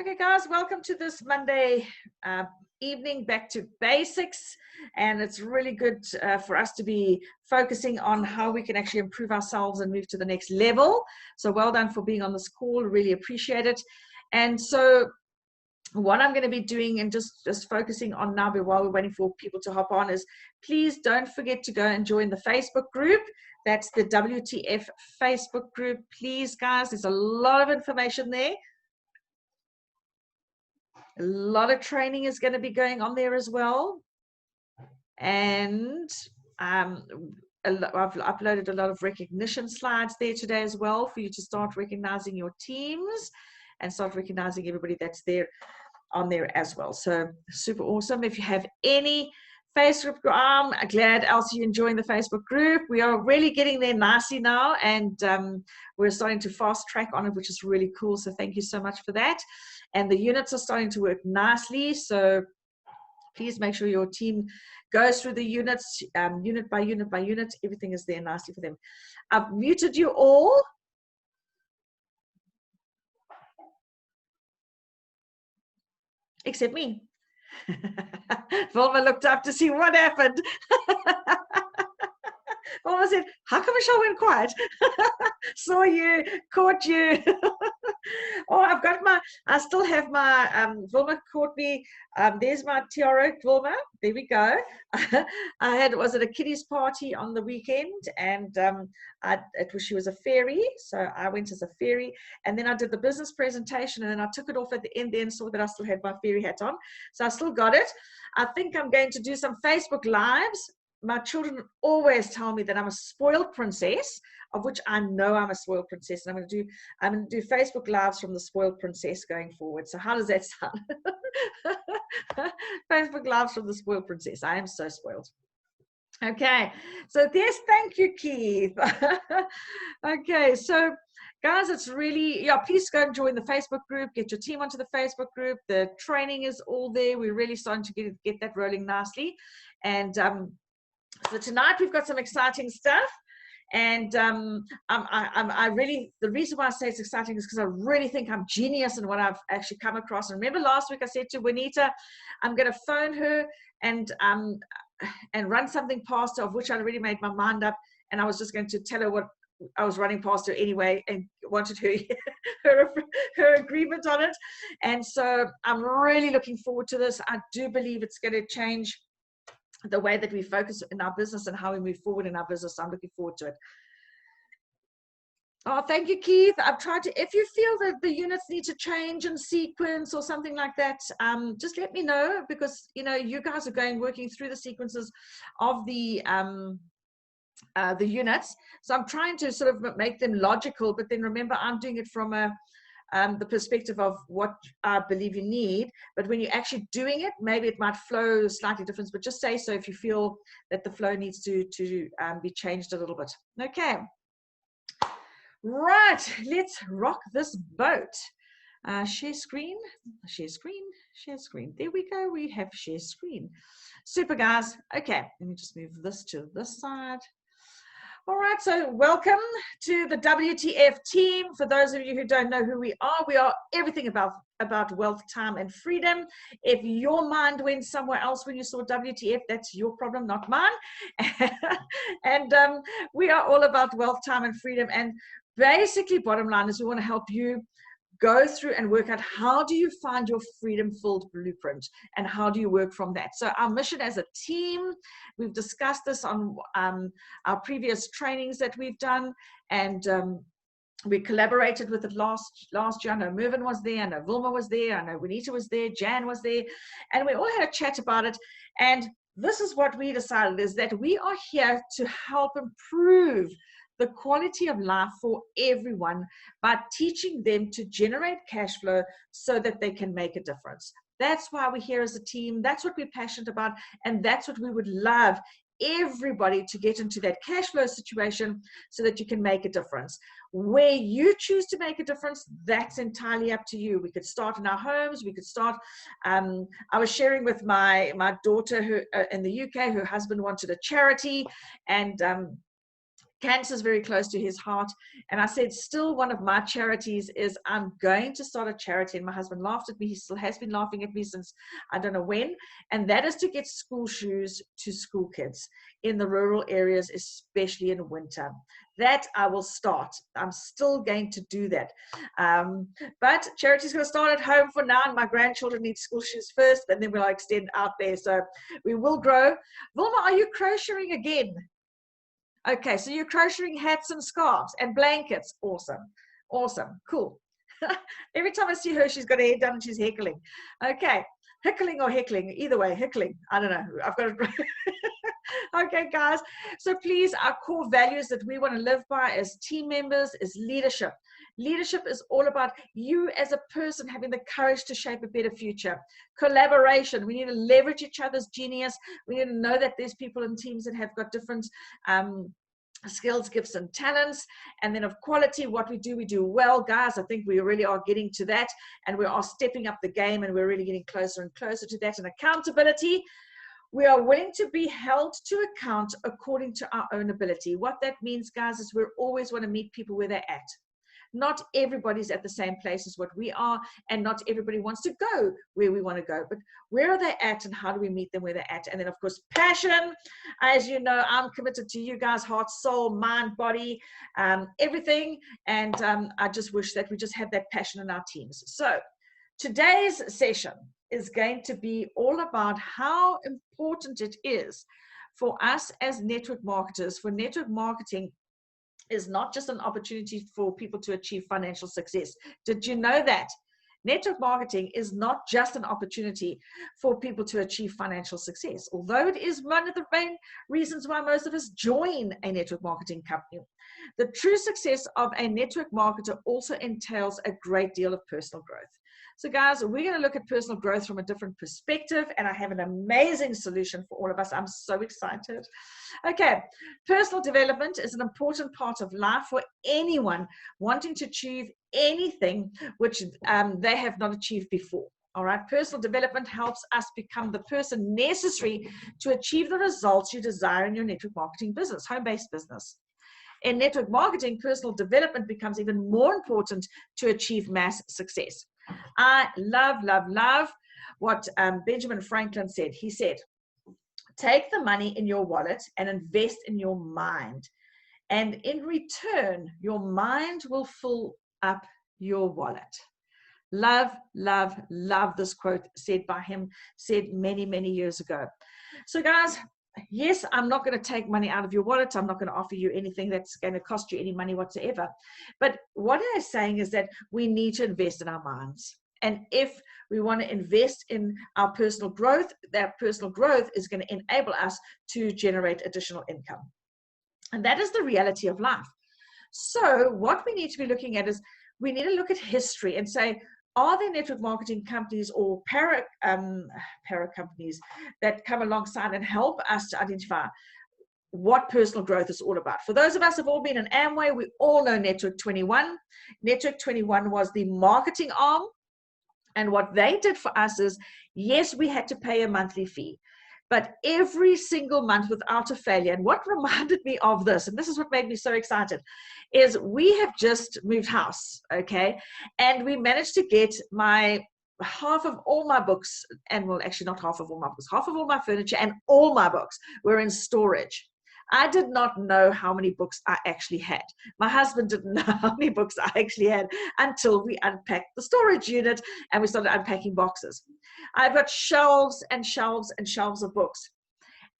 Okay, guys, welcome to this Monday evening Back to Basics. And it's really good for us to be focusing on how we can actually improve ourselves and move to the next level. So well done for being on this call. Really appreciate it. And so what I'm going to be doing and just focusing on now while we're waiting for people to hop on is please don't forget to go and join the Facebook group. That's the W.T.F Facebook group. Please, guys, there's a lot of information there. A lot of training is going to be going on there as well. And I've uploaded a lot of recognition slides there today as well for you to start recognizing your teams and start recognizing everybody that's there on there as well. So super awesome. If you have any Facebook group, I'm glad, Elsie, you're enjoying the Facebook group. We are really getting there nicely now, and we're starting to fast track on it, which is really cool. So thank you so much for that. And the units are starting to work nicely. So please make sure your team goes through the units, unit by unit by unit. Everything is there nicely for them. I've muted you all. Except me. Vilma looked up to see what happened. Vilma said, how come Michelle went quiet? Saw you, caught you. Oh, I still have my, Vilma caught me. There's my tiara, Vilma. There we go. Was at a kiddies party on the weekend, and she was a fairy, so I went as a fairy, and then I did the business presentation, and then I took it off at the end there and saw that I still had my fairy hat on, so I still got it. I think I'm going to do some Facebook Lives. My children always tell me that I'm a spoiled princess, of which I know I'm a spoiled princess, and I'm going to do Facebook Lives from the spoiled princess going forward. So how does that sound? Facebook Lives from the spoiled princess. I am so spoiled. Okay, so yes, thank you, Keith. Okay, so guys, it's really, please go and join the Facebook group, get your team onto the Facebook group. The training is all there. We're really starting to get that rolling nicely. And so tonight we've got some exciting stuff. And I really, the reason why I say it's exciting is because I really think I'm genius in what I've actually come across. And remember last week I said to Juanita, I'm going to phone her and run something past her, of which I already made my mind up. And I was just going to tell her what I was running past her anyway, and wanted her agreement on it. And so I'm really looking forward to this. I do believe it's going to change the way that we focus in our business and how we move forward in our business. I'm looking forward to it. Oh, thank you, Keith. I've tried to, if you feel that the units need to change in sequence or something like that, just let me know, because, you guys are working through the sequences of the units. So I'm trying to sort of make them logical, but then remember, I'm doing it from the perspective of what I believe you need. But when you're actually doing it, maybe it might flow slightly different, but just say so if you feel that the flow needs to be changed a little bit. Okay. Right, let's rock this boat. Share screen, share screen, share screen. There we go, we have share screen. Super, guys. Okay, let me just move this to this side. All right, so welcome to the WTF team. For those of you who don't know who we are everything about wealth, time, and freedom. If your mind went somewhere else when you saw WTF, that's your problem, not mine. And we are all about wealth, time, and freedom. And basically, bottom line is we want to help you go through and work out how do you find your freedom-filled blueprint and how do you work from that. So our mission as a team, we've discussed this on our previous trainings that we've done, and we collaborated with it last year. I know Mervyn was there, I know Vilma was there, I know Juanita was there, Jan was there, and we all had a chat about it. And this is what we decided, is that we are here to help improve the quality of life for everyone by teaching them to generate cash flow so that they can make a difference. That's why we're here as a team. That's what we're passionate about. And that's what we would love everybody to get into, that cash flow situation so that you can make a difference. Where you choose to make a difference, that's entirely up to you. We could start in our homes. We could start, I was sharing with my daughter who in the UK, her husband wanted a charity, and Cancer is very close to his heart. And I said, still one of my charities is I'm going to start a charity. And my husband laughed at me. He still has been laughing at me since I don't know when. And that is to get school shoes to school kids in the rural areas, especially in winter. That I will start. I'm still going to do that. But charity's going to start at home for now. And my grandchildren need school shoes first, and then we'll extend out there. So we will grow. Vilma, are you crocheting again? Okay, so you're crocheting hats and scarves and blankets. Awesome. Awesome. Cool. Every time I see her, she's got her hair done and she's heckling. Okay. Heckling or heckling, either way, heckling. I don't know. I've got it. Okay, guys. So please, our core values that we want to live by as team members is leadership. Leadership is all about you as a person having the courage to shape a better future. Collaboration. We need to leverage each other's genius. We need to know that there's people in teams that have got different skills, gifts, and talents. And then of quality, what we do well, guys. I think we really are getting to that, and we are stepping up the game, and we're really getting closer and closer to that. And accountability. We are willing to be held to account according to our own ability. What that means, guys, is we always want to meet people where they're at. Not everybody's at the same place as what we are, and not everybody wants to go where we want to go. But where are they at, and how do we meet them where they're at? And then, of course, passion. As you know, I'm committed to you guys, heart, soul, mind, body, everything. And I just wish that we just have that passion in our teams. So today's session is going to be all about how important it is for us as network marketers. For network marketing is not just an opportunity for people to achieve financial success. Did you know that? Network marketing is not just an opportunity for people to achieve financial success, although it is one of the main reasons why most of us join a network marketing company. The true success of a network marketer also entails a great deal of personal growth. So guys, we're going to look at personal growth from a different perspective, and I have an amazing solution for all of us. I'm so excited. Okay, personal development is an important part of life for anyone wanting to achieve anything which they have not achieved before. All right, personal development helps us become the person necessary to achieve the results you desire in your network marketing business, home-based business. In network marketing, personal development becomes even more important to achieve mass success. I love what Benjamin Franklin said. He said, take the money in your wallet and invest in your mind. And in return, your mind will fill up your wallet. Love this quote said by him, said many, many years ago. So guys, yes, I'm not going to take money out of your wallet. I'm not going to offer you anything that's going to cost you any money whatsoever. But what I'm saying is that we need to invest in our minds. And if we want to invest in our personal growth, that personal growth is going to enable us to generate additional income. And that is the reality of life. So what we need to be looking at is we need to look at history and say, are there network marketing companies or para companies that come alongside and help us to identify what personal growth is all about? For those of us who have all been in Amway, we all know Network 21. Network 21 was the marketing arm. And what they did for us is, yes, we had to pay a monthly fee, but every single month without a failure. And what reminded me of this, and this is what made me so excited, is we have just moved house, okay? And we managed to get half of all my books, and well, actually not half of all my books, half of all my furniture and all my books were in storage. I did not know how many books I actually had. My husband didn't know how many books I actually had until we unpacked the storage unit and we started unpacking boxes. I've got shelves and shelves and shelves of books.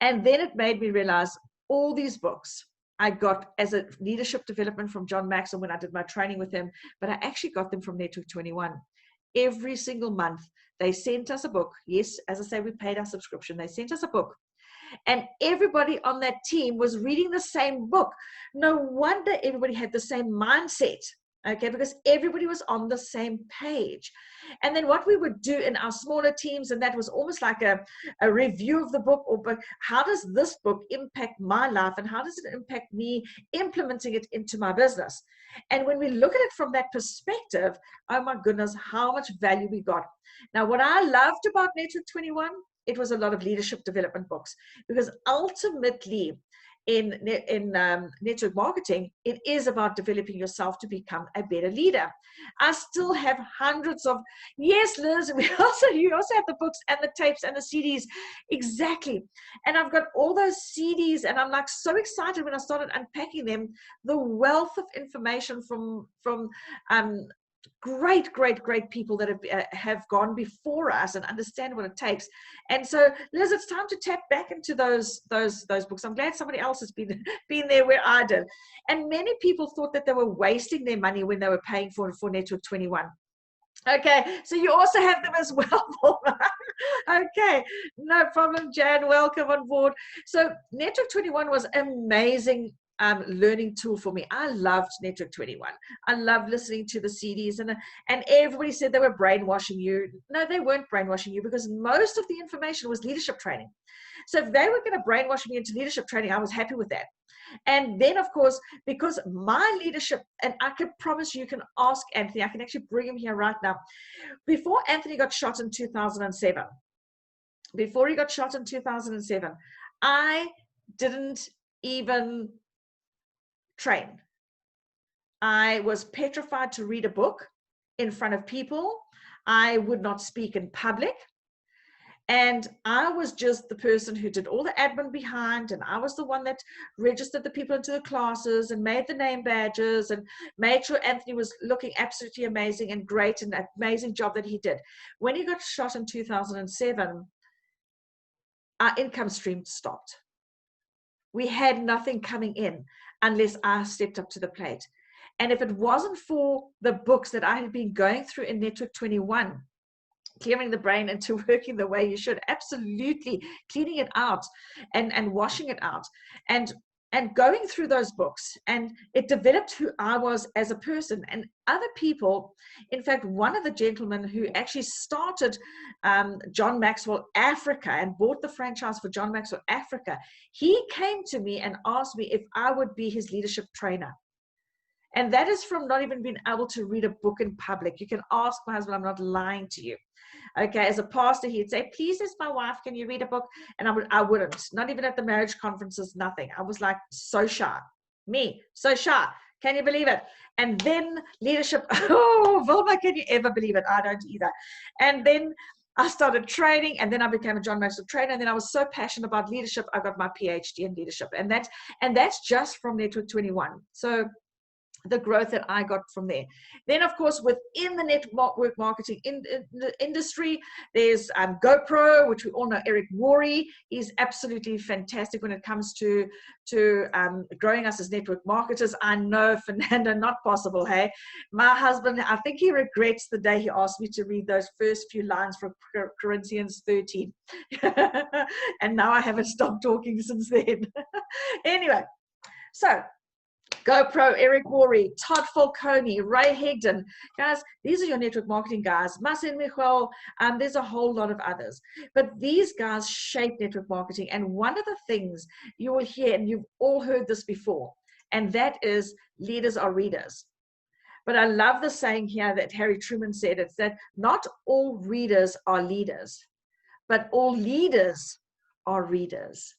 And then it made me realize all these books I got as a leadership development from John Maxwell when I did my training with him, but I actually got them from Network 21. Every single month, they sent us a book. Yes, as I say, we paid our subscription. They sent us a book. And everybody on that team was reading the same book. No wonder everybody had the same mindset, okay, because everybody was on the same page. And then what we would do in our smaller teams, and that was almost like a review of the book, but how does this book impact my life, and how does it impact me implementing it into my business? And when we look at it from that perspective, oh my goodness, how much value we got. Now, what I loved about Network 21, it was a lot of leadership development books, because ultimately network marketing, it is about developing yourself to become a better leader. I still have hundreds of, yes, Liz, you also have the books and the tapes and the CDs. Exactly. And I've got all those CDs, and I'm like so excited when I started unpacking them, the wealth of information from great people that have gone before us and understand what it takes. And so, Liz, it's time to tap back into those books. I'm glad somebody else has been there where I did. And many people thought that they were wasting their money when they were paying for Network 21. Okay, so you also have them as well. Okay, no problem, Jan. Welcome on board. So Network 21 was amazing learning tool for me. I loved Network 21. I loved listening to the CDs, and everybody said they were brainwashing you. No, they weren't brainwashing you, because most of the information was leadership training. So if they were going to brainwash me into leadership training, I was happy with that. And then, of course, because my leadership, and I can promise you can ask Anthony, I can actually bring him here right now. Before Anthony got shot in 2007, I didn't even train. I was petrified to read a book in front of people. I would not speak in public. And I was just the person who did all the admin behind, and I was the one that registered the people into the classes and made the name badges and made sure Anthony was looking absolutely amazing and great, and an amazing job that he did. When he got shot in 2007, our income stream stopped. We had nothing coming in unless I stepped up to the plate. And if it wasn't for the books that I had been going through in Network 21, clearing the brain into working the way you should, absolutely cleaning it out and washing it out and going through those books, and it developed who I was as a person. And other people, in fact, one of the gentlemen who actually started John Maxwell Africa and bought the franchise for John Maxwell Africa, he came to me and asked me if I would be his leadership trainer. And that is from not even being able to read a book in public. You can ask my husband, I'm not lying to you. Okay, as a pastor, he'd say, please, as my wife, can you read a book? And I wouldn't, not even at the marriage conferences, nothing. I was like so shy. So shy. Can you believe it? And then leadership, oh, Vilma, can you ever believe it? I don't either. And then I started training, and then I became a John Maxwell trainer. And then I was so passionate about leadership, I got my PhD in leadership. And that's just from Network 21. So the growth that I got from there. Then, of course, within the network marketing industry, there's GoPro, which we all know. Eric Worre is absolutely fantastic when it comes to growing us as network marketers. I know, Fernando, not possible, hey? My husband, I think he regrets the day he asked me to read those first few lines from Corinthians 13. And now I haven't stopped talking since then. Anyway, so GoPro, Eric Worre, Todd Falcone, Ray Higdon. Guys, these are your network marketing guys. Marcin Michal, there's a whole lot of others. But these guys shape network marketing. And one of the things you will hear, and you've all heard this before, and that is leaders are readers. But I love the saying here that Harry Truman said, it's that not all readers are leaders, but all leaders are readers.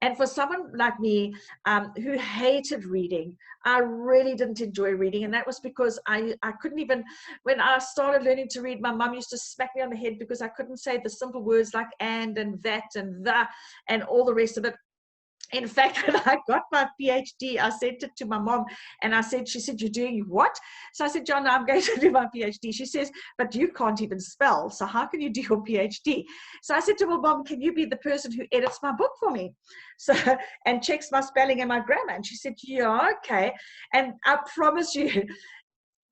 And for someone like me who hated reading, I really didn't enjoy reading. And that was because I couldn't even, when I started learning to read, my mum used to smack me on the head because I couldn't say the simple words like and that and the and all the rest of it. In fact, when I got my PhD, I sent it to my mom and she said, you're doing what? So I said, John, I'm going to do my PhD. She says, but you can't even spell. So how can you do your PhD? So I said to my mom, can you be the person who edits my book for me? So, and checks my spelling and my grammar. And she said, yeah, okay. And I promise you,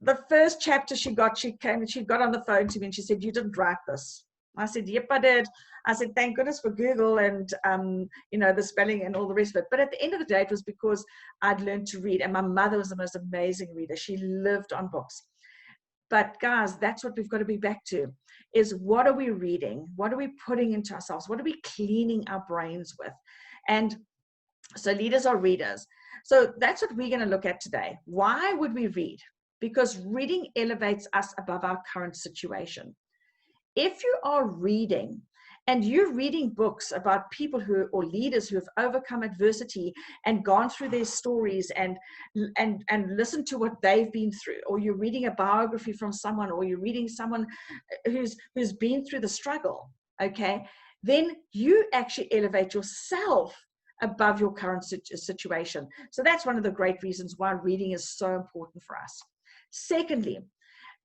the first chapter she got on the phone to me and she said, you didn't write this. I said, yep, I did. I said, thank goodness for Google and, the spelling and all the rest of it. But at the end of the day, it was because I'd learned to read. And my mother was the most amazing reader. She lived on books. But guys, that's what we've got to be back to, is what are we reading? What are we putting into ourselves? What are we cleaning our brains with? And so leaders are readers. So that's what we're going to look at today. Why would we read? Because reading elevates us above our current situation. If you are reading and you're reading books about people who, or leaders who have overcome adversity and gone through their stories and listen to what they've been through, or you're reading a biography from someone, or you're reading someone who's been through the struggle, okay, then you actually elevate yourself above your current situation. So that's one of the great reasons why reading is so important for us. Secondly,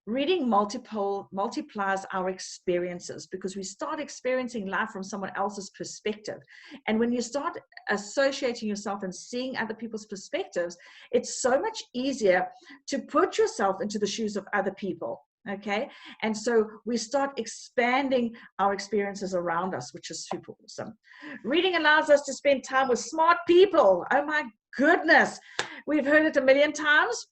reading multiplies our experiences, because we start experiencing life from someone else's perspective. And when you start associating yourself and seeing other people's perspectives, it's so much easier to put yourself into the shoes of other people. Okay, and so we start expanding our experiences around us, which is super awesome. Reading allows us to spend time with smart people. Oh my goodness, we've heard it a million times.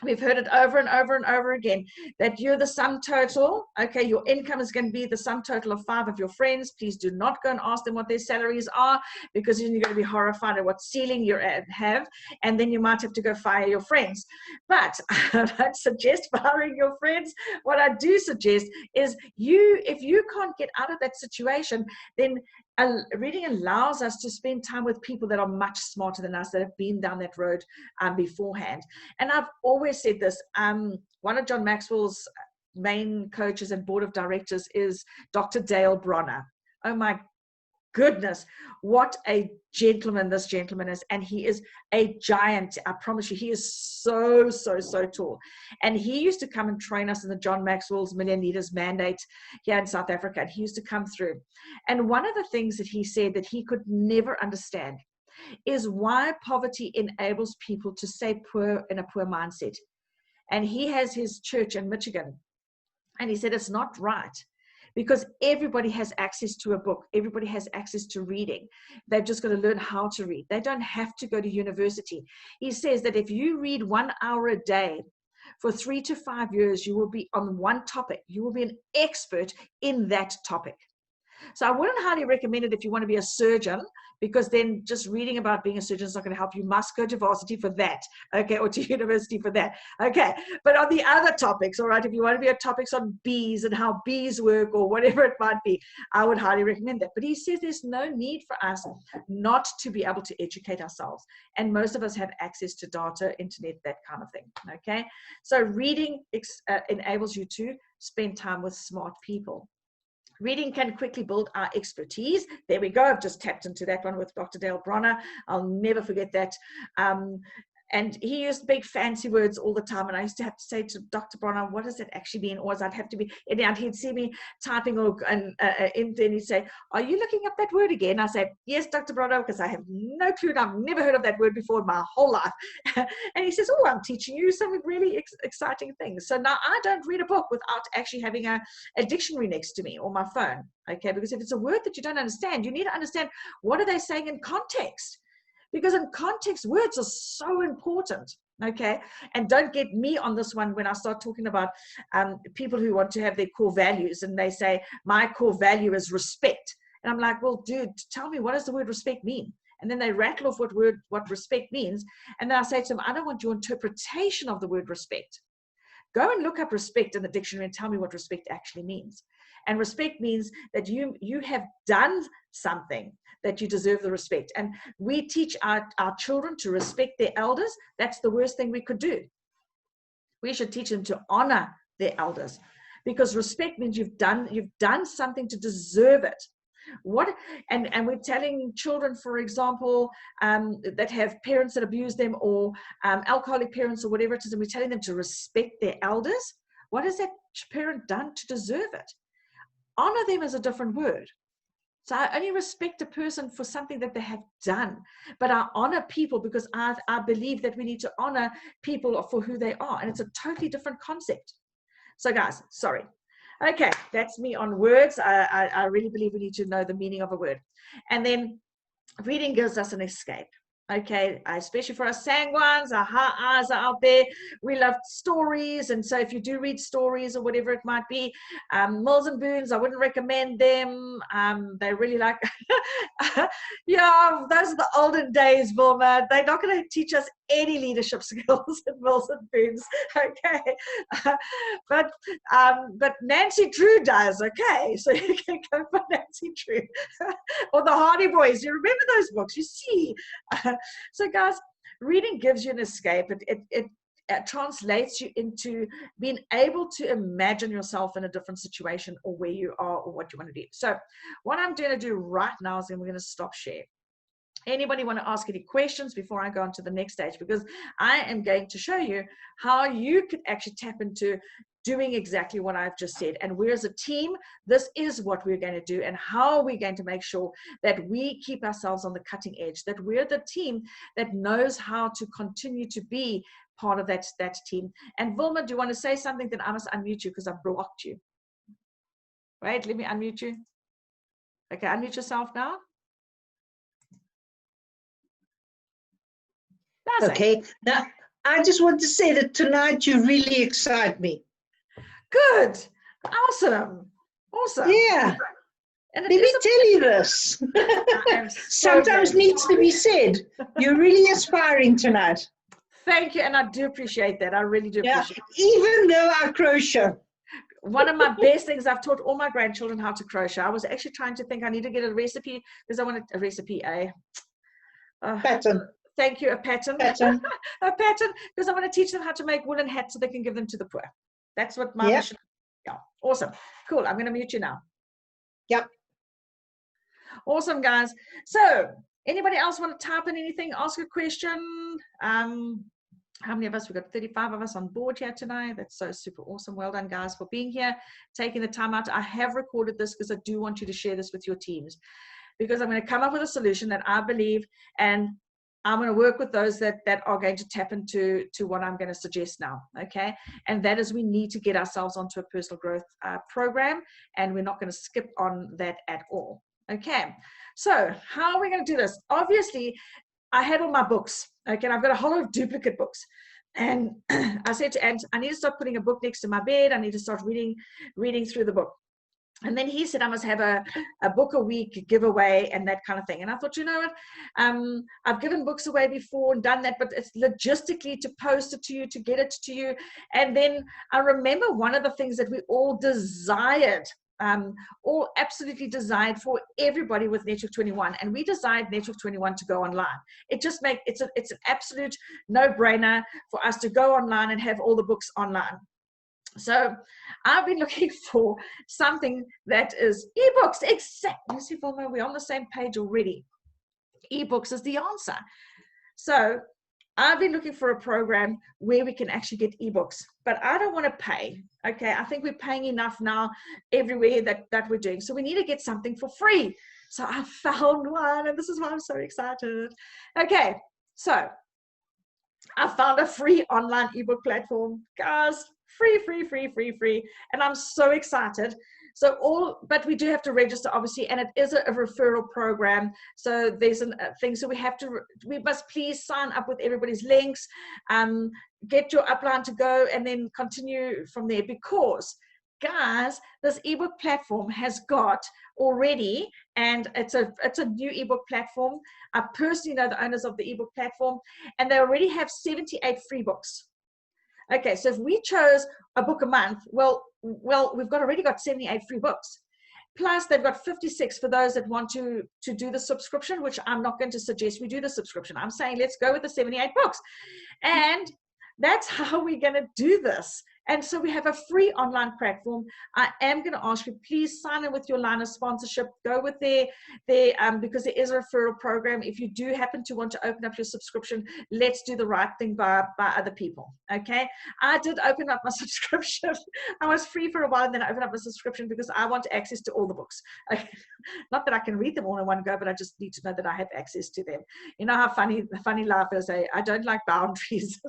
We've heard it over and over and over again, that you're the sum total. Okay, your income is going to be the sum total of 5 of your friends. Please do not go and ask them what their salaries are, because then you're going to be horrified at what ceiling you have, and then you might have to go fire your friends. But I don't suggest firing your friends. What I do suggest is if you can't get out of that situation, then reading allows us to spend time with people that are much smarter than us, that have been down that road beforehand. And I've always said this, one of John Maxwell's main coaches and board of directors is Dr. Dale Bronner. Oh my goodness, what a gentleman this gentleman is. And he is a giant. I promise you, he is so, so, so tall. And he used to come and train us in the John Maxwell's Million Leaders Mandate here in South Africa. And he used to come through. And one of the things that he said that he could never understand is why poverty enables people to stay poor in a poor mindset. And he has his church in Michigan. And he said, it's not right, because everybody has access to a book. Everybody has access to reading. They've just got to learn how to read. They don't have to go to university. He says that if you read 1 hour a day for 3 to 5 years, you will be on one topic. You will be an expert in that topic. So I wouldn't highly recommend it if you want to be a surgeon, because then just reading about being a surgeon is not going to help. You must go to varsity for that, okay, or to university for that, okay. But on the other topics, all right, if you want to be on topics on bees and how bees work or whatever it might be, I would highly recommend that. But he says there's no need for us not to be able to educate ourselves. And most of us have access to data, internet, that kind of thing, okay. So reading enables you to spend time with smart people. Reading can quickly build our expertise. There we go. I've just tapped into that one with Dr. Dale Bronner. I'll never forget that. And he used big fancy words all the time. And I used to have to say to Dr. Bronner, what does that actually mean? Or I'd have to be, and he'd see me typing, and then he'd say, are you looking up that word again? I say, yes, Dr. Bronner, because I have no clue. And I've never heard of that word before in my whole life. And he says, oh, I'm teaching you some really exciting things. So now I don't read a book without actually having a dictionary next to me or my phone. Okay, because if it's a word that you don't understand, you need to understand, what are they saying in context? Because in context, words are so important, okay? And don't get me on this one when I start talking about people who want to have their core values, and they say, my core value is respect. And I'm like, well, dude, tell me, what does the word respect mean? And then they rattle off what respect means. And then I say to them, I don't want your interpretation of the word respect. Go and look up respect in the dictionary and tell me what respect actually means. And respect means that you have done something that you deserve the respect. And we teach our children to respect their elders. That's the worst thing we could do. We should teach them to honor their elders, because respect means you've done something to deserve it. And we're telling children, for example, that have parents that abuse them, or alcoholic parents, or whatever it is, and we're telling them to respect their elders. What has that parent done to deserve it? Honor them is a different word. So I only respect a person for something that they have done, but I honor people because I believe that we need to honor people for who they are, and it's a totally different concept. So guys, sorry. Okay, that's me on words. I really believe we need to know the meaning of a word. And then reading gives us an escape. Okay, especially for our sanguines, our eyes are out there. We love stories, and so if you do read stories or whatever it might be, Mills and Boons, I wouldn't recommend them. They really like, yeah, those are the olden days, Vilma. They're not going to teach us any leadership skills at Mills and Boons, okay? But Nancy Drew does, okay? So you can go for Nancy Drew or the Hardy Boys. You remember those books? You see. So guys, reading gives you an escape. It translates you into being able to imagine yourself in a different situation or where you are or what you want to do. So what I'm going to do right now is we're going to stop share. Anybody want to ask any questions before I go on to the next stage? Because I am going to show you how you could actually tap into doing exactly what I've just said. And we're as a team, this is what we're going to do, and how we're going to make sure that we keep ourselves on the cutting edge, that we're the team that knows how to continue to be part of that team. And Vilma, do you want to say something? Then I must unmute you because I've blocked you. Right, let me unmute you. Okay, unmute yourself now. Okay, now I just want to say that tonight you really excite me. Good, awesome. Yeah, and let me tell you this. Sometimes needs to be said. You're really aspiring tonight. Thank you, and I do appreciate that. I really do appreciate it. Even though I crochet. One of my best things, I've taught all my grandchildren how to crochet. I was actually trying to think I need to get a recipe because I wanted a recipe, pattern. Thank you, a pattern. Pattern. A pattern, because I want to teach them how to make woolen hats so they can give them to the poor. That's what my mission. Yeah, awesome. Cool. I'm going to mute you now. Yep. Awesome, guys. So anybody else want to type in anything, ask a question? How many of us? We've got 35 of us on board here tonight. That's so super awesome. Well done, guys, for being here, taking the time out. I have recorded this because I do want you to share this with your teams, because I'm going to come up with a solution that I believe, and I'm going to work with those that are going to tap into what I'm going to suggest now, okay? And that is, we need to get ourselves onto a personal growth program, and we're not going to skip on that at all, okay? So how are we going to do this? Obviously, I had all my books, okay? And I've got a whole lot of duplicate books. And I said to Ant, I need to start putting a book next to my bed. I need to start reading through the book. And then he said, I must have a book a week giveaway and that kind of thing. And I thought, you know what? I've given books away before and done that, but it's logistically to post it to you, to get it to you. And then I remember one of the things that we all desired, all absolutely desired for everybody with Network 21. And we desired Network 21 to go online. It just it's an absolute no-brainer for us to go online and have all the books online. So I've been looking for something that is ebooks. Exactly. You see, Vilma, we're on the same page already. Ebooks is the answer. So I've been looking for a program where we can actually get ebooks, but I don't want to pay. Okay, I think we're paying enough now everywhere that we're doing. So we need to get something for free. So I found one, and this is why I'm so excited. Okay, so I found a free online ebook platform, guys. Free, and I'm so excited. But we do have to register, obviously, and it is a referral program. So there's a thing. So we must please sign up with everybody's links, get your upline to go, and then continue from there. Because, guys, this ebook platform has got already, and it's a new ebook platform. I personally know the owners of the ebook platform, and they already have 78 free books. Okay, so if we chose a book a month, well, we've already got 78 free books. Plus, they've got 56 for those that want to do the subscription, which I'm not going to suggest we do the subscription. I'm saying let's go with the 78 books. And that's how we're going to do this. And so we have a free online platform. I am going to ask you, please sign in with your line of sponsorship. Go with their because there is a referral program. If you do happen to want to open up your subscription, let's do the right thing by other people. Okay. I did open up my subscription. I was free for a while, and then I opened up my subscription because I want access to all the books. Not that I can read them all in one go, but I just need to know that I have access to them. You know how funny life is. I don't like boundaries.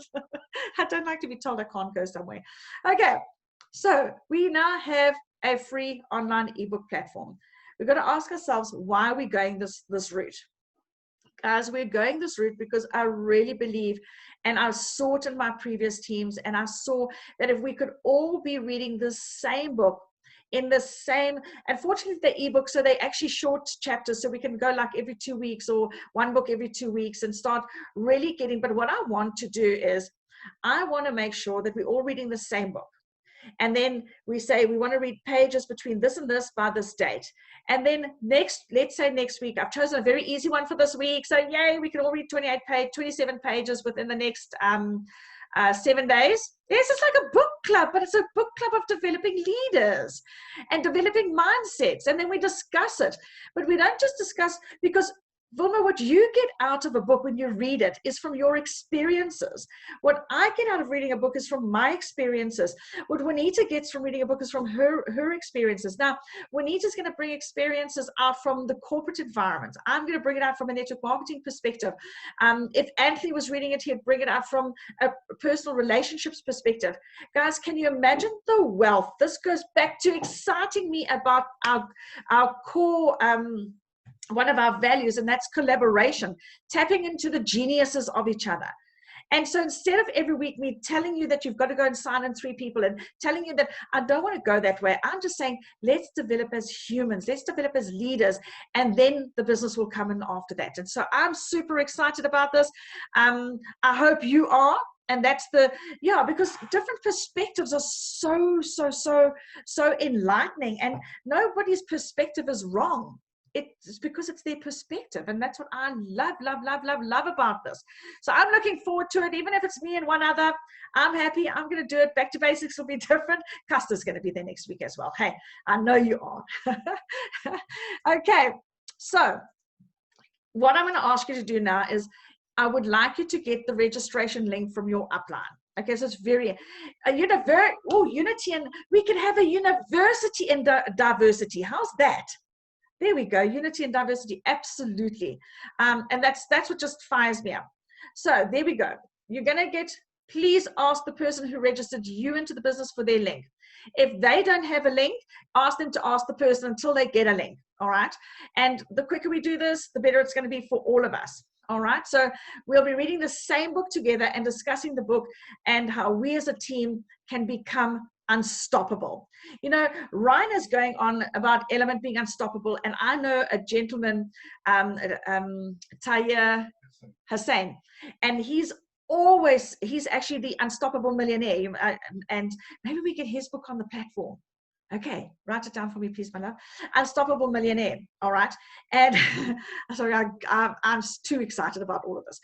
I don't like to be told I can't go somewhere. Okay, so we now have a free online ebook platform. We've got to ask ourselves, why are we going this route? Guys, we're going this route because I really believe, and I saw it in my previous teams, and I saw that if we could all be reading the same book in the same, unfortunately they're ebooks, so they're actually short chapters, so we can go like every 2 weeks or one book every 2 weeks and start really getting. But what I want to do is I want to make sure that we're all reading the same book. And then we say we want to read pages between this and this by this date. And then let's say next week, I've chosen a very easy one for this week. So yay, we can all read 27 pages within the next 7 days. Yes, it's like a book club, but it's a book club of developing leaders and developing mindsets. And then we discuss it. But we don't just discuss, because Vilma, what you get out of a book when you read it is from your experiences. What I get out of reading a book is from my experiences. What Juanita gets from reading a book is from her experiences. Now, Juanita's going to bring experiences out from the corporate environment. I'm going to bring it out from a network marketing perspective. If Anthony was reading it, he'd bring it out from a personal relationships perspective. Guys, can you imagine the wealth? This goes back to exciting me about our core one of our values, and that's collaboration, tapping into the geniuses of each other. And so instead of every week me telling you that you've got to go and sign in 3 people and telling you that I don't want to go that way, I'm just saying, let's develop as humans, let's develop as leaders, and then the business will come in after that. And so I'm super excited about this. I hope you are. And that's because different perspectives are so enlightening, and nobody's perspective is wrong. It's because it's their perspective, and that's what I love about this. So I'm looking forward to it. Even if it's me and one other, I'm happy. I'm going to do it. Back to Basics will be different. Custer's going to be there next week as well. Hey, I know you are. Okay, so what I'm going to ask you to do now is I would like you to get the registration link from your upline. Okay, so it's unity, and we can have a university in diversity. How's that? There we go, unity and diversity, absolutely. And that's what just fires me up. So there we go. You're going to please ask the person who registered you into the business for their link. If they don't have a link, ask them to ask the person until they get a link, all right? And the quicker we do this, the better it's going to be for all of us. All right, so we'll be reading the same book together and discussing the book and how we as a team can become unstoppable. You know, Ryan is going on about Element being unstoppable, and I know a gentleman, Tahir Hussain, and he's actually the Unstoppable Millionaire, and maybe we get his book on the platform. Okay, write it down for me, please, my love. Unstoppable Millionaire, all right? And sorry, I'm too excited about all of this.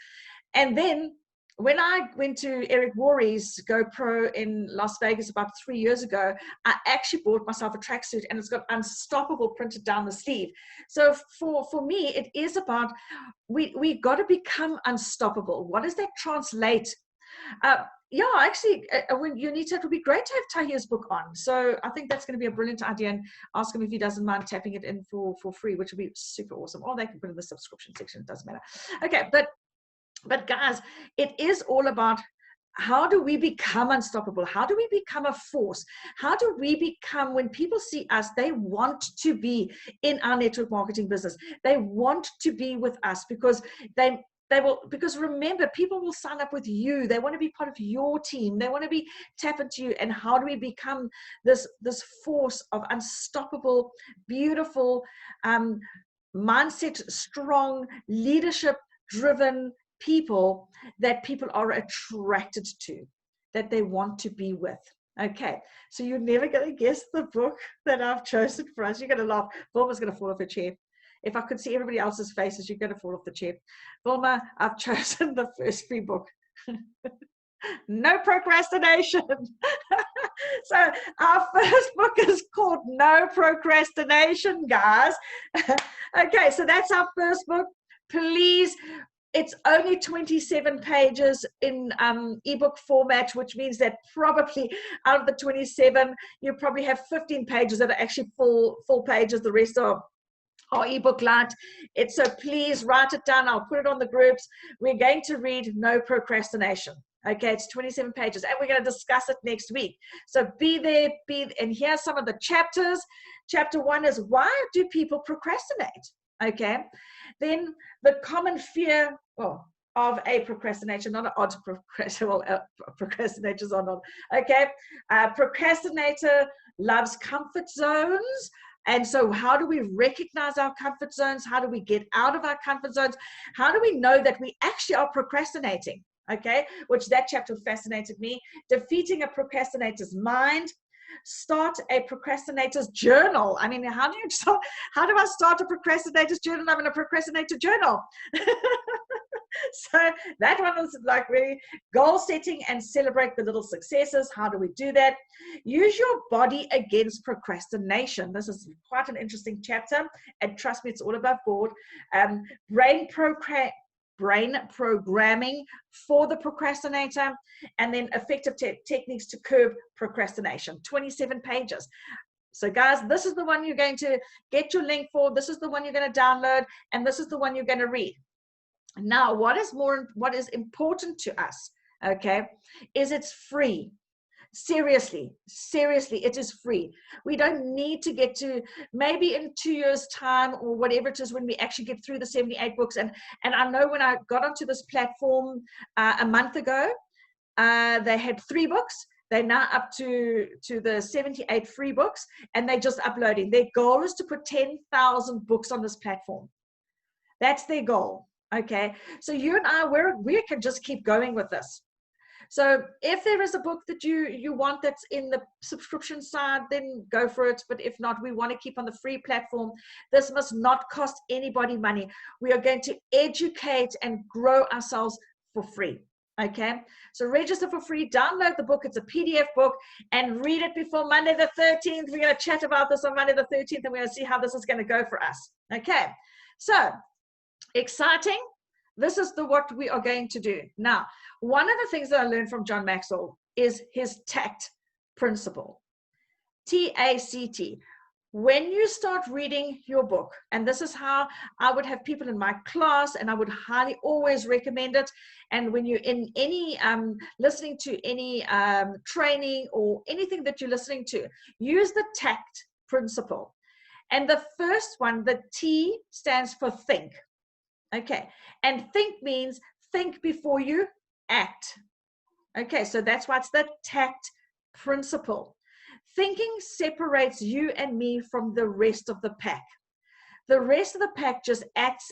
And then when I went to Eric Worre's GoPro in Las Vegas about 3 years ago, I actually bought myself a tracksuit, and it's got Unstoppable printed down the sleeve. So for me, it is about, we got to become unstoppable. What does that translate? Yeah, actually, when you need to, it would be great to have Tahir's book on. So I think that's going to be a brilliant idea, and ask him if he doesn't mind tapping it in for free, which would be super awesome. Or they can put it in the subscription section, it doesn't matter. Okay, but guys, it is all about, how do we become unstoppable? How do we become a force? How do we become, when people see us, they want to be in our network marketing business. They want to be with us because because remember, people will sign up with you. They want to be part of your team. They want to tap into you. And how do we become this force of unstoppable, beautiful, mindset strong, leadership driven people that people are attracted to, that they want to be with? Okay, so you're never going to guess the book that I've chosen for us. You're going to laugh. Vilma's going to fall off her chair. If I could see everybody else's faces, you're going to fall off the chair. Vilma, I've chosen the first free book. No procrastination. So our first book is called No Procrastination, guys. Okay, so that's our first book. Please, it's only 27 pages in ebook format, which means that probably out of the 27, you probably have 15 pages that are actually full pages. The rest are ebook light. So please write it down. I'll put it on the groups. We're going to read No Procrastination. Okay, it's 27 pages, and we're going to discuss it next week. So be there, and here's some of the chapters. Chapter 1 is, why do people procrastinate? Okay. Then the common fear of a procrastinator, not an odd procrastinator. Well, procrastinators are not. Okay. Procrastinator loves comfort zones. And so how do we recognize our comfort zones? How do we get out of our comfort zones? How do we know that we actually are procrastinating? Okay, which that chapter fascinated me. Defeating a procrastinator's mind. Start a procrastinator's journal. I mean, how do I start a procrastinator's journal? I'm in a procrastinator journal. So that one was like really goal setting and celebrate the little successes. How do we do that? Use your body against procrastination. This is quite an interesting chapter, and trust me, it's all above board. Brain programming for the procrastinator, and then effective techniques to curb procrastination. 27 pages. So guys, this is the one you're going to get your link for. This is the one you're going to download, and this is the one you're going to read. Now, what is important to us, okay, is it's free. Seriously, it is free. We don't need to get to, maybe in 2 years' time or whatever it is, when we actually get through the 78 books. And I know when I got onto this platform a month ago, they had 3 books. They're now up to the 78 free books, and they're just uploading. Their goal is to put 10,000 books on this platform. That's their goal. Okay, so you and I, we can just keep going with this. So if there is a book that you want that's in the subscription side, then go for it. But if not, we want to keep on the free platform. This must not cost anybody money. We are going to educate and grow ourselves for free. Okay, so register for free, download the book. It's a PDF book, and read it before Monday the 13th. We're going to chat about this on Monday the 13th, and we're going to see how this is going to go for us. Okay, so exciting. This is what we are going to do. Now, one of the things that I learned from John Maxwell is his TACT principle. TACT. When you start reading your book, and this is how I would have people in my class, and I would highly always recommend it. And when you're in any listening to any training or anything that you're listening to, use the TACT principle. And the first one, the T, stands for think. Okay, and think means think before you act. Okay, so that's why it's the TACT principle. Thinking separates you and me from the rest of the pack. The rest of the pack just acts.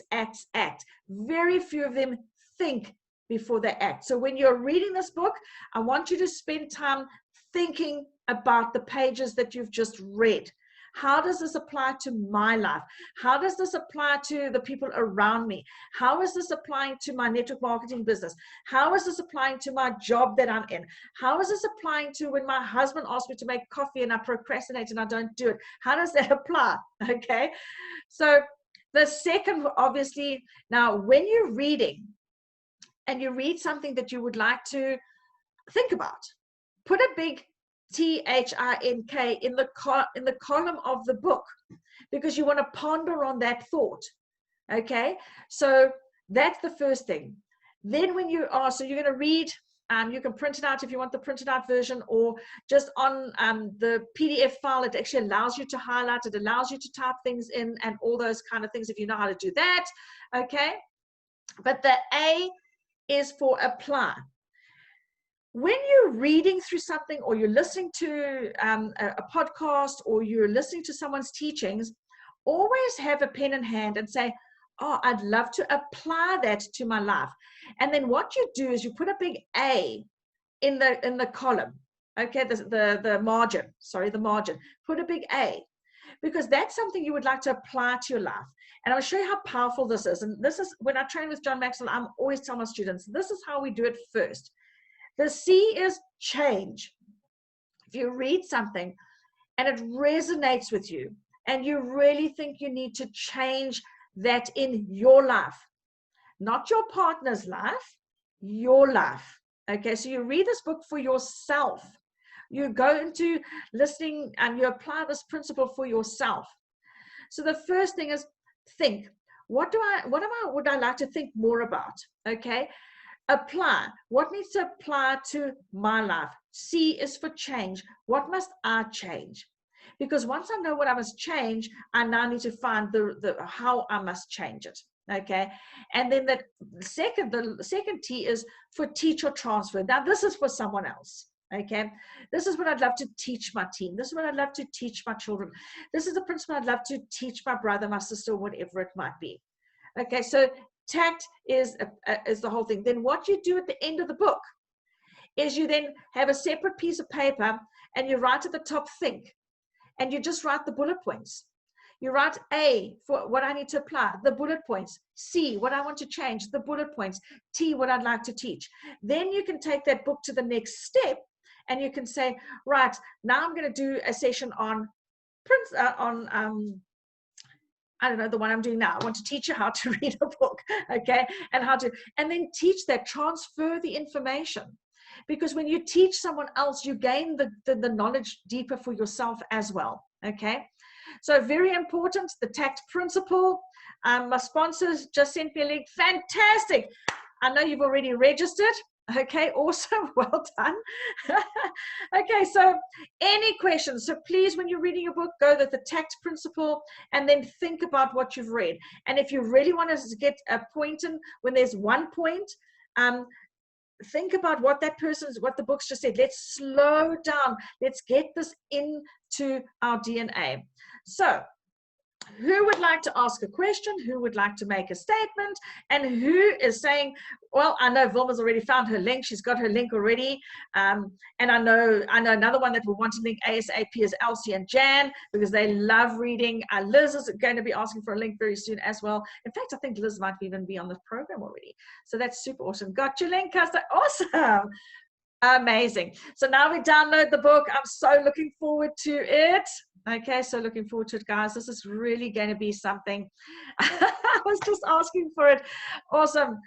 Very few of them think before they act. So when you're reading this book, I want you to spend time thinking about the pages that you've just read. How does this apply to my life? How does this apply to the people around me? How is this applying to my network marketing business? How is this applying to my job that I'm in? How is this applying to when my husband asks me to make coffee and I procrastinate and I don't do it? How does that apply? Okay. So the second, obviously, now when you're reading and you read something that you would like to think about, put a big THINK in the column of the book, because you want to ponder on that thought. Okay, so that's the first thing. Then when you are, so you're going to read, you can print it out if you want the printed out version, or just on the PDF file. It actually allows you to highlight, it allows you to type things in and all those kind of things if you know how to do that. Okay, but the A is for apply. When you're reading through something, or you're listening to a podcast, or you're listening to someone's teachings, always have a pen in hand and say, oh, I'd love to apply that to my life. And then what you do is you put a big A in the column. Okay, the margin, sorry, the margin. Put a big A, because that's something you would like to apply to your life. And I'll show you how powerful this is. And this is, when I train with John Maxwell, I'm always telling my students, this is how we do it first. The C is change. If you read something and it resonates with you, and you really think you need to change that in your life, not your partner's life, your life. Okay, so you read this book for yourself. You go into listening and you apply this principle for yourself. So the first thing is think. What would I like to think more about? Okay. Apply. What needs to apply to my life? C is for change. What must I change? Because once I know what I must change, I now need to find the how I must change it. Okay, and then the second T is for teach or transfer. Now this is for someone else. Okay, this is what I'd love to teach my team. This is what I'd love to teach my children. This is the principle I'd love to teach my brother, my sister, whatever it might be. Okay, so tact is the whole thing. Then what you do at the end of the book is you then have a separate piece of paper and you write at the top think, and you just write the bullet points. You write A for what I need to apply, the bullet points. C, what I want to change, the bullet points. T, what I'd like to teach. Then you can take that book to the next step and you can say, right, now I'm going to do a session on I don't know, the one I'm doing now. I want to teach you how to read a book, okay? And then teach that, transfer the information. Because when you teach someone else, you gain the knowledge deeper for yourself as well, okay? So very important, the tact principle. My sponsors just sent me a link. Fantastic. I know you've already registered. Okay, awesome. Well done. Okay, so any questions? So please, when you're reading a book, go with the tact principle and then think about what you've read. And if you really want to get a point in, when there's one point, think about what the book's just said. Let's slow down. Let's get this into our DNA. So who would like to ask a question? Who would like to make a statement? And who is saying, well, I know Vilma's already found her link. She's got her link already. And I know another one that will want to link ASAP is Elsie and Jan, because they love reading. Liz is going to be asking for a link very soon as well. In fact, I think Liz might even be on the program already. So that's super awesome. Got your link, Custer. Awesome. Amazing. So now we download the book. I'm so looking forward to it. Okay, so looking forward to it, guys. This is really going to be something. I was just asking for it. Awesome.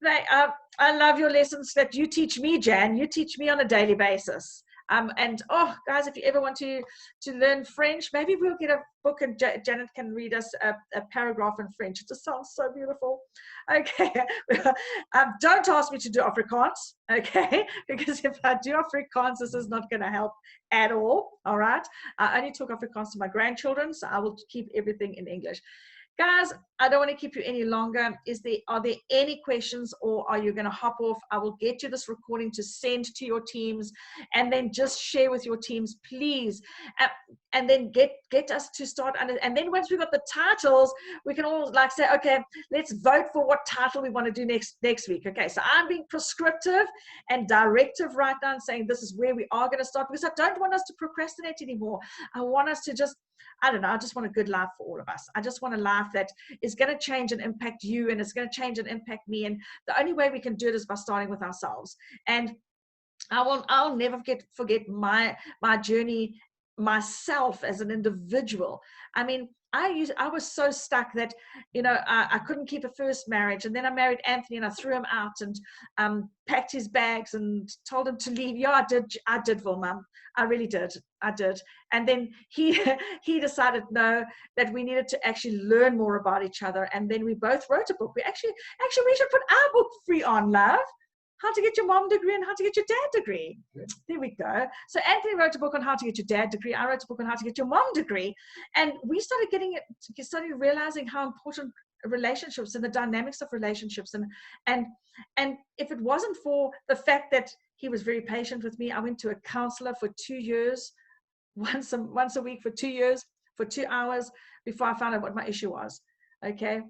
I love your lessons that you teach me, Jan. You teach me on a daily basis. And oh, guys, if you ever want to learn French, maybe we'll get a book and Janet can read us a paragraph in French. It just sounds so beautiful. Okay, don't ask me to do Afrikaans, okay? Because if I do Afrikaans, this is not going to help at all. All right, I only talk Afrikaans to my grandchildren, so I will keep everything in English. Guys, I don't want to keep you any longer. Are there any questions, or are you going to hop off? I will get you this recording to send to your teams, and then just share with your teams, please. And then get us to start. And then once we've got the titles, we can all like say, okay, let's vote for what title we want to do next week. Okay, so I'm being prescriptive and directive right now and saying this is where we are going to start, because I don't want us to procrastinate anymore. I want us to just, I don't know, I just want a good life for all of us. I just want a life that is going to change and impact you, and it's going to change and impact me. And the only way we can do it is by starting with ourselves. And I'll never forget my journey myself as an individual. I mean, I was so stuck that, you know, I couldn't keep a first marriage, and then I married Anthony and I threw him out and packed his bags and told him to leave. Yeah, I did, Vilma. I really did. I did. And then he decided that we needed to actually learn more about each other. And then we both wrote a book. We actually we should put our book free on, love. How to get your mom degree and how to get your dad degree. There we go. So Anthony wrote a book on how to get your dad degree. I wrote a book on how to get your mom degree. And we started realizing how important relationships and the dynamics of relationships. And if it wasn't for the fact that he was very patient with me, I went to a counselor for 2 years, once a week for 2 years, for 2 hours, before I found out what my issue was. Okay.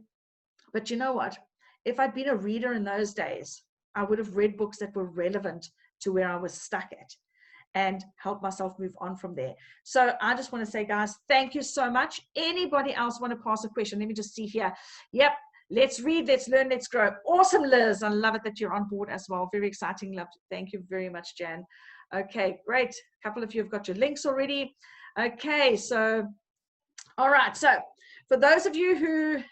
But you know what? If I'd been a reader in those days, I would have read books that were relevant to where I was stuck at and help myself move on from there. So I just want to say, guys, thank you so much. Anybody else want to pass a question? Let me just see here. Yep. Let's read, let's learn, let's grow. Awesome, Liz. I love it that you're on board as well. Very exciting. Love. Thank you very much, Jan. Okay, great. A couple of you have got your links already. Okay, so, all right. So for those of you who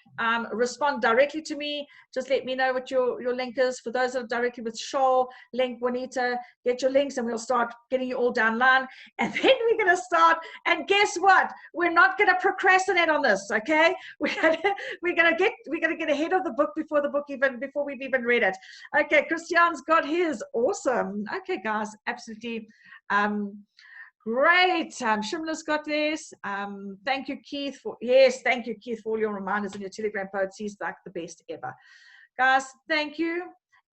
respond directly to me, just let me know what your link is. For those that are directly with Shoal, link Juanita, get your links and we'll start getting you all down line. And then we're going to start. And guess what? We're not going to procrastinate on this, okay? We're going to get ahead of the book before we've even read it. Okay, Christian's got his. Awesome. Okay, guys, absolutely. Great. Shimla's got this. Thank you, Keith, thank you, Keith, for all your reminders and your Telegram posts. He's like the best ever. Guys, thank you.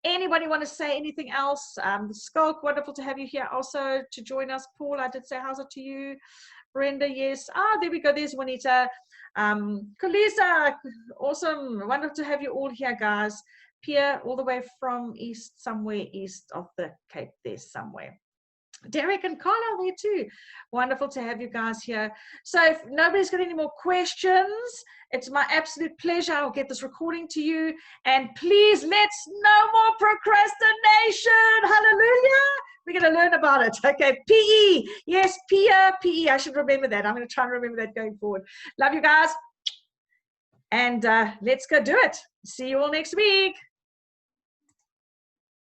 Anybody want to say anything else? Skulk, wonderful to have you here also to join us. Paul, I did say how's it to you. Brenda, yes. There we go. There's Juanita. Kalisa, awesome. Wonderful to have you all here, guys. Pierre, all the way from somewhere east of the Cape there somewhere. Derek and Carla there too. Wonderful to have you guys here. So if nobody's got any more questions, it's my absolute pleasure. I'll get this recording to you. And please, let's no more procrastination. Hallelujah. We're going to learn about it. Okay, PE. Yes, PE. I should remember that. I'm going to try and remember that going forward. Love you guys. And let's go do it. See you all next week.